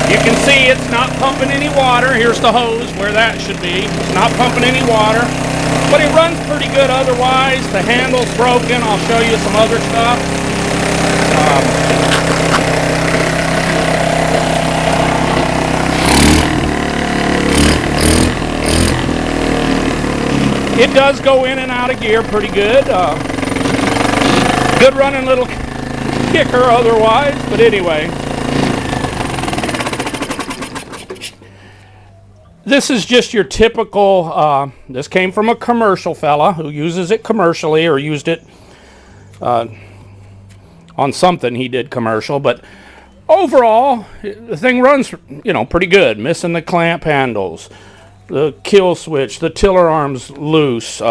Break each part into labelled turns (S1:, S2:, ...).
S1: You can see it's not pumping any water. Here's the hose where that should be. It's not pumping any water, but it runs pretty good otherwise. The handle's broken. I'll show you some other stuff. It does go in and out of gear pretty good. Good running little kicker otherwise, but anyway. This is just your typical, this came from a commercial fella who uses it commercially, or used it on something he did commercial, but overall, the thing runs, you know, pretty good. Missing the clamp handles, the kill switch, the tiller arms loose,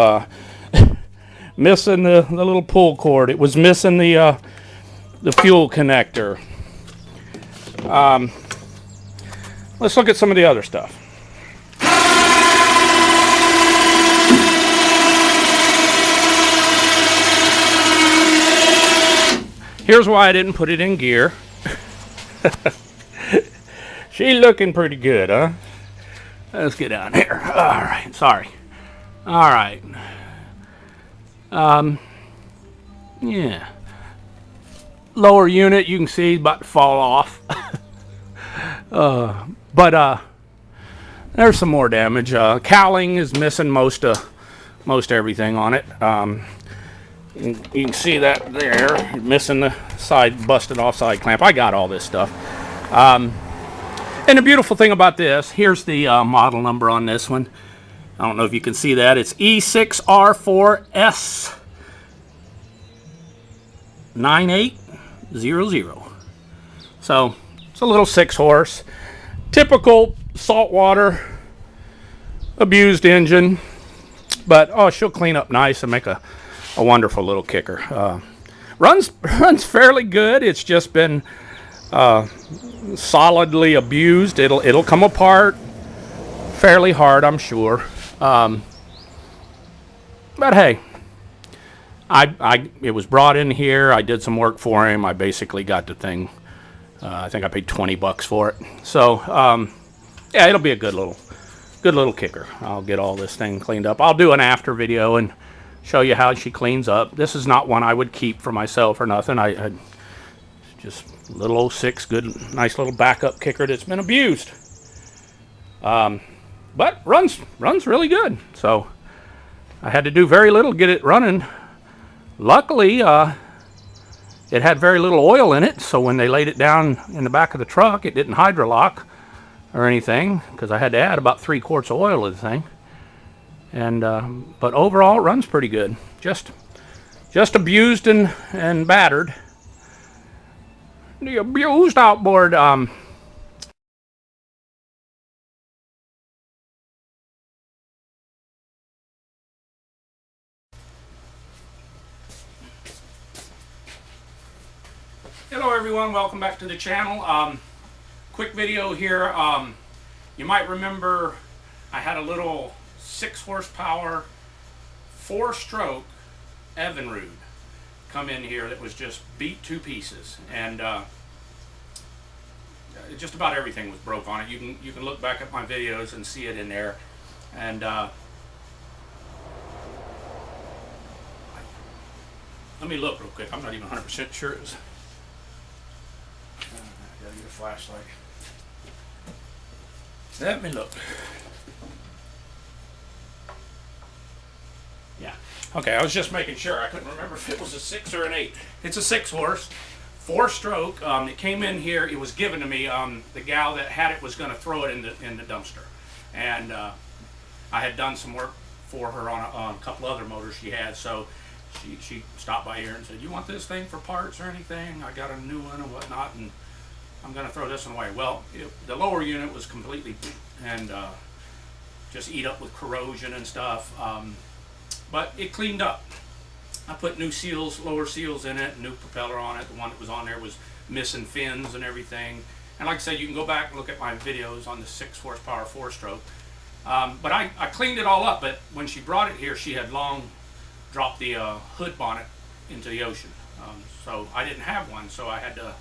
S1: missing the little pull cord. It was missing the fuel connector. Let's look at some of the other stuff. Here's why I didn't put it in gear. She's looking pretty good, huh? Let's get down here. All right, sorry. All right. Yeah. Lower unit, you can see, about to fall off. But there's some more damage. Cowling is missing most everything on it. You can see that there, missing the side, busted off side clamp. I got all this stuff. And the beautiful thing about this, here's the model number on this one. I don't know if you can see that. It's E6R4S9800. So it's a little 6-horse, typical saltwater abused engine, but oh, she'll clean up nice and make a wonderful little kicker. Runs fairly good. It's just been solidly abused. It'll come apart fairly hard, I'm sure. But hey, it was brought in here. I did some work for him. I basically got the thing. I think I paid $20 for it. So yeah, it'll be a good little kicker. I'll get all this thing cleaned up. I'll do an after video and show you how she cleans up. This is not one I would keep for myself or nothing. I just a little 06, good, nice little backup kicker that's been abused. But runs really good. So I had to do very little to get it running. Luckily, it had very little oil in it, so when they laid it down in the back of the truck, it didn't hydrolock or anything, because I had to add about 3 quarts of oil to the thing. And but overall, it runs pretty good. Just abused and battered. The abused outboard. Hello everyone, welcome back to the channel. Quick video here. You might remember I had a little 6 horsepower 4-stroke Evinrude come in here that was just beat to pieces, and just about everything was broke on it. You can look back at my videos and see it in there. And let me look real quick. I'm not even 100% sure it was. I gotta get a flashlight. Let me look. Yeah. Okay, I was just making sure. I couldn't remember if it was a 6 or an 8. It's a 6 horse, 4-stroke. It came in here. It was given to me. The gal that had it was going to throw it in the dumpster, and I had done some work for her on a couple other motors she had. So she stopped by here and said, "You want this thing for parts or anything? I got a new one and whatnot, and I'm going to throw this one away." Well, the lower unit was completely and just eat up with corrosion and stuff. But it cleaned up. I put new seals, lower seals in it, new propeller on it. The one that was on there was missing fins and everything. And like I said, you can go back and look at my videos on the 6 horsepower 4-stroke. But I cleaned it all up, but when she brought it here, she had long dropped the hood bonnet into the ocean. So I didn't have one, so I had to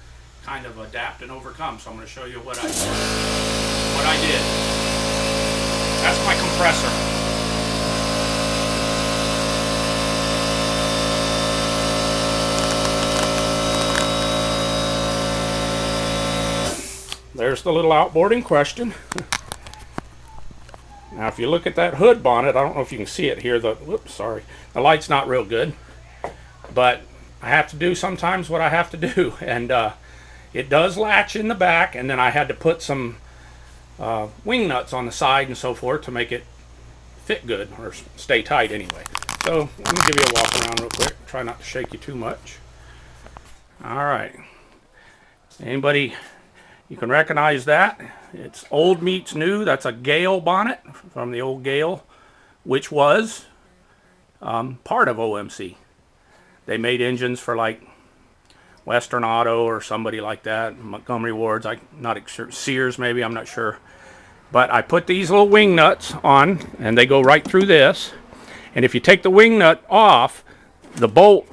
S1: kind of adapt and overcome. So I'm going to show you what I did. That's my compressor. There's the little outboard in question. Now if you look at that hood bonnet, I don't know if you can see it here, whoops, sorry. The light's not real good. But I have to do sometimes what I have to do. And it does latch in the back, and then I had to put some wing nuts on the side and so forth to make it fit good, or stay tight anyway. So let me give you a walk around real quick. Try not to shake you too much. Alright. Anybody... You can recognize that. It's old meets new. That's a Gale bonnet from the old Gale, which was part of OMC. They made engines for like Western Auto or somebody like that, Montgomery Ward's, I'm not sure, Sears maybe, I'm not sure. But I put these little wing nuts on, and they go right through this. And if you take the wing nut off, the bolt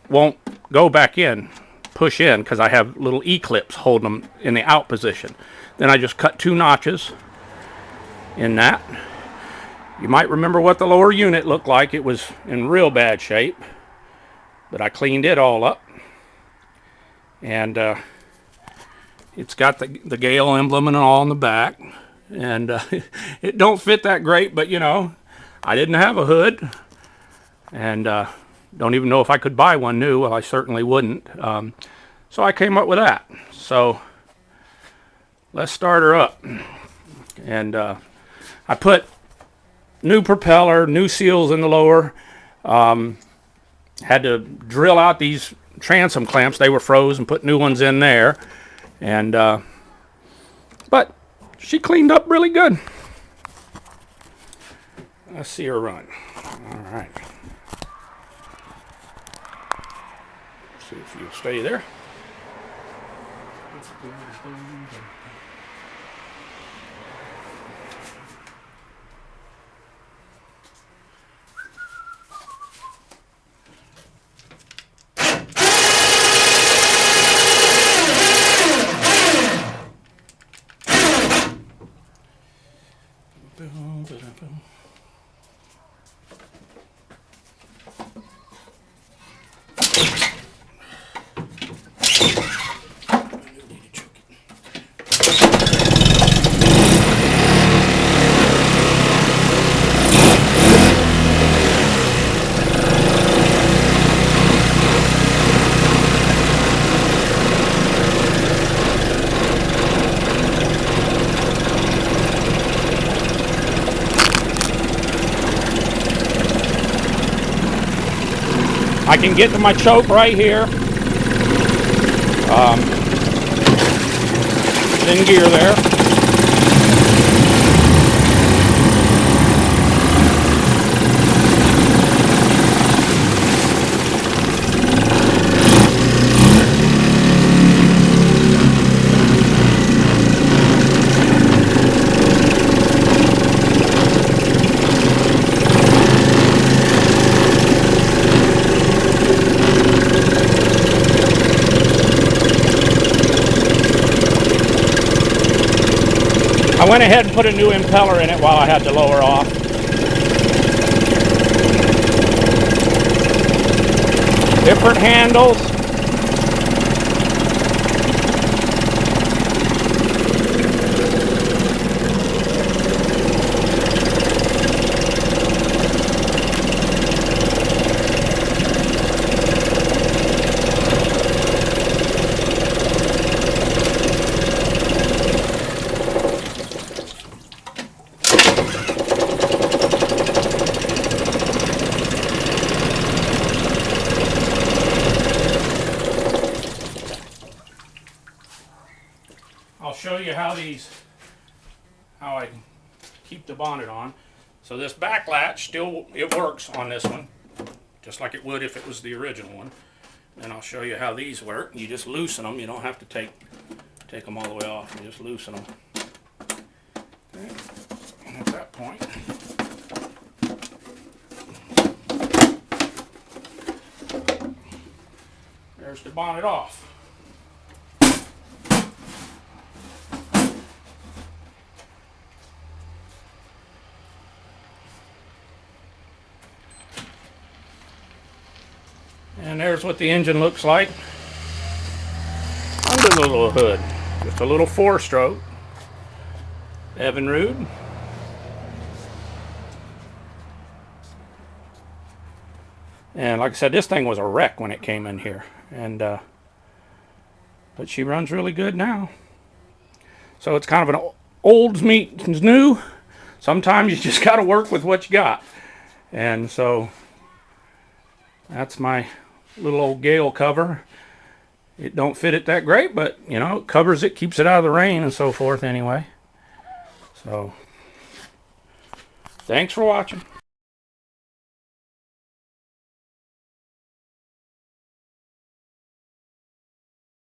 S1: won't go back in. Push in, because I have little E-clips holding them in the out position. Then I just cut 2 notches in that. You might remember what the lower unit looked like. It was in real bad shape, but I cleaned it all up. And it's got the Gale emblem and all on the back. And it don't fit that great, but you know, I didn't have a hood. And don't even know if I could buy one new. Well, I certainly wouldn't. So I came up with that. So let's start her up. And I put new propeller, new seals in the lower. Had to drill out these transom clamps. They were froze, and put new ones in there. And but she cleaned up really good. Let's see her run. All right. See if you'll stay there. I can get to my choke right here. In gear there. I went ahead and put a new impeller in it while I had the lower off. Different handles. I'll show you how I keep the bonnet on. So this back latch it works on this one, just like it would if it was the original one. And I'll show you how these work. You just loosen them. You don't have to take them all the way off. You just loosen them. Okay. And at that point, there's the bonnet off. there's what the engine looks like under the little hood. Just a little 4-stroke Evinrude. And like I said, this thing was a wreck when it came in here, and but she runs really good now. So it's kind of an old meets new. Sometimes you just got to work with what you got. And so that's my little old Gale cover. It don't fit it that great, but you know, it covers it, keeps it out of the rain and so forth anyway. So thanks for watching.